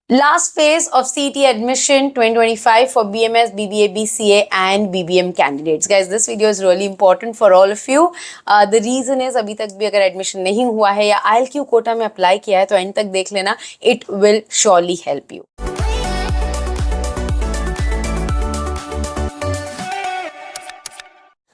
Last phase of CET admission 2025 for BMS, BBA, BCA and BBM candidates. Guys, this video is really important for all of you. The reason is अभी तक भी अगर admission नहीं हुआ है या IELTS quota में apply किया है तो end तक देख लेना. It will surely help you.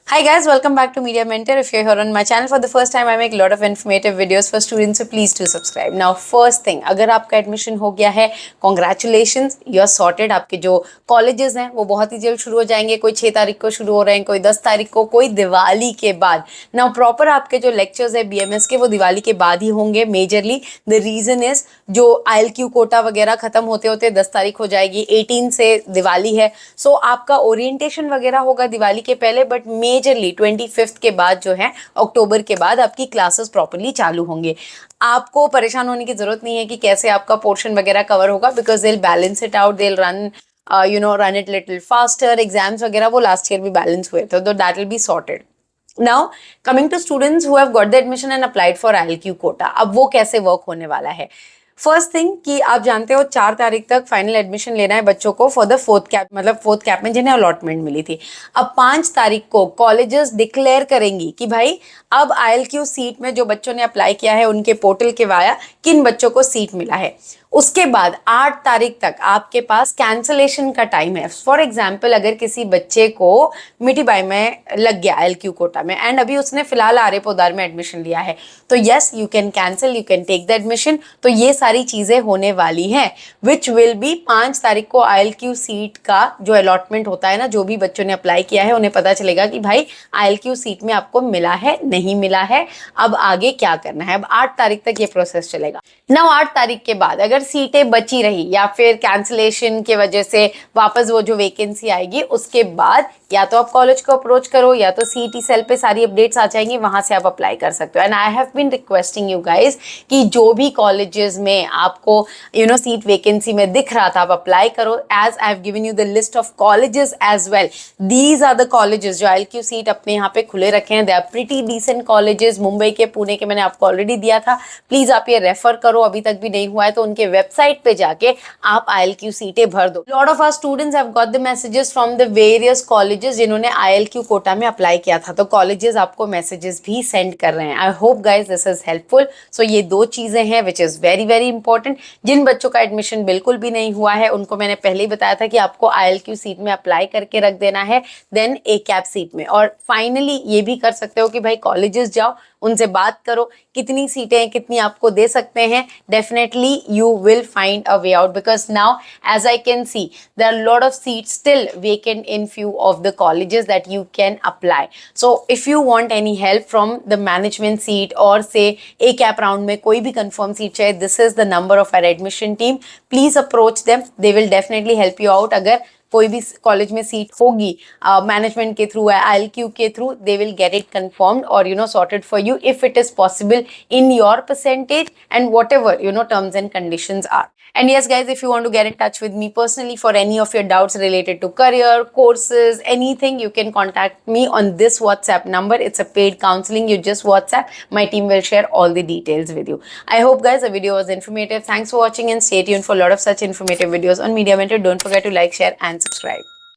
Hi guys, welcome back to Media Mentor. If you're here on my channel for the first time, I make a lot of informative videos for students, so please do subscribe. Now, first thing, अगर आपका admission हो गया है, congratulations, you're sorted. आपके जो colleges हैं, वो बहुत ही जल्द शुरू हो जाएंगे. कोई 6 तारीख को शुरू हो रहे हैं, कोई 10 तारीख को, कोई दिवाली के बाद. Now, proper आपके जो lectures है BMS के, वो दिवाली के बाद ही होंगे majorly. The reason is जो IELTS कोटा वगैरह खत्म होते होते 10 तारीख हो जाएगी, 18 से दिवाली है. So आपका orientation वगैरह होगा दिवाली के पहले, but मेजरली 25 के बाद जो है अक्टूबर के बाद आपकी क्लासेस प्रॉपर्ली चालू होंगे. आपको परेशान होने की जरूरत नहीं है कि कैसे आपका पोर्शन वगैरह कवर होगा, because they balance it out, they run run it little faster. Exams वगैरह वो लास्ट ईयर भी बैलेंस हुए थे, तो that will be sorted. Now coming to students who have got the admission and applied for IELTS quota, अब वो कैसे work होने वाला है. फर्स्ट थिंग कि आप जानते हो 4 तारीख तक फाइनल एडमिशन लेना है बच्चों को फॉर द फोर्थ कैप में जिन्हें अलॉटमेंट मिली थी. अब 5 तारीख को कॉलेजेस डिक्लेयर करेंगी कि भाई अब IELTS सीट में जो बच्चों ने अप्लाई किया है उनके पोर्टल के वाया किन बच्चों को सीट मिला है. उसके बाद 8 तारीख तक आपके पास कैंसलेशन का टाइम है. फॉर एग्जाम्पल अगर किसी बच्चे को मिठी बाई में लग गया IELTS कोटा में एंड अभी उसने फिलहाल आर्य पोदार में एडमिशन लिया है, तो yes you can cancel, you can take the admission. तो ये सारी चीजें होने वाली हैं विच विल बी 5 तारीख को IELTS सीट का जो अलॉटमेंट होता है ना, जो भी बच्चों ने अप्लाई किया है उन्हें पता चलेगा कि भाई IELTS सीट में आपको मिला है नहीं मिला है, अब आगे क्या करना है. अब 8 तारीख तक ये प्रोसेस चलेगा. ना 8 तारीख के बाद अगर सीटें बची रही या फिर कैंसलेशन की वजह से वापस वो जो वैकेंसी आएगी, उसके बाद या तो आप कॉलेज को अप्रोच करो या तो CET सेल पे सारी अपडेट्स आ जाएंगी, वहां से आप अप्लाई कर सकते हो. And I have been requesting you guys कि जो भी कॉलेजेस में आपको सीट वैकेंसी में दिख रहा था आप अप्लाई करो. As I have given you the list of colleges as well. These are the colleges जो IELTS सीट अपने यहाँ पे खुले रखे हैं. They are pretty decent colleges. Mumbai के, पुणे के मैंने आपको ऑलरेडी दिया था. प्लीज आप ये रेफर करो. अभी तक भी नहीं हुआ है तो उनके वेबसाइट पे जाके आप IELTS सीटें भर दो. Lot of our students have got the messages from the various colleges जिन्होंने IELTS कोटा में अप्लाई किया था, तो कॉलेजेस आपको मैसेजेस भी सेंड कर रहे हैं. I hope guys this is helpful. So ये 2 चीजें हैं which is very very important. जिन बच्चों का एडमिशन बिल्कुल भी नहीं हुआ है उनको मैंने पहले ही बताया था कि आपको IELTS सीट में अप्लाई करके रख देना है, देन ACAP सीट में. और फाइनली ये भी कर सकते हो कि भाई कॉलेजेस जाओ, उनसे बात करो कितनी सीटें हैं, कितनी आपको दे सकते हैं. Definitely you will find a way out, because now as I can see there are lot of seats still vacant in few of the colleges that you can apply. So if you want any help from the management seat or say ACAP round में कोई भी confirm seat चाहिए, this is the number of our admission team. Please approach them. They will definitely help you out. अगर कोई भी college में seat होगी management के थ्रू है, IELTS के through, they will get it confirmed और sorted for you if it is possible in your percentage and whatever terms and conditions are. And yes guys, if you want to get in touch with me personally for any of your doubts related to career, courses, anything, you can contact me on this WhatsApp number. It's a paid counseling. You just WhatsApp. My team will share all the details with you. I hope guys the video was informative. Thanks for watching and stay tuned for a lot of such informative videos on Media Mentor. Don't forget to like, share and subscribe.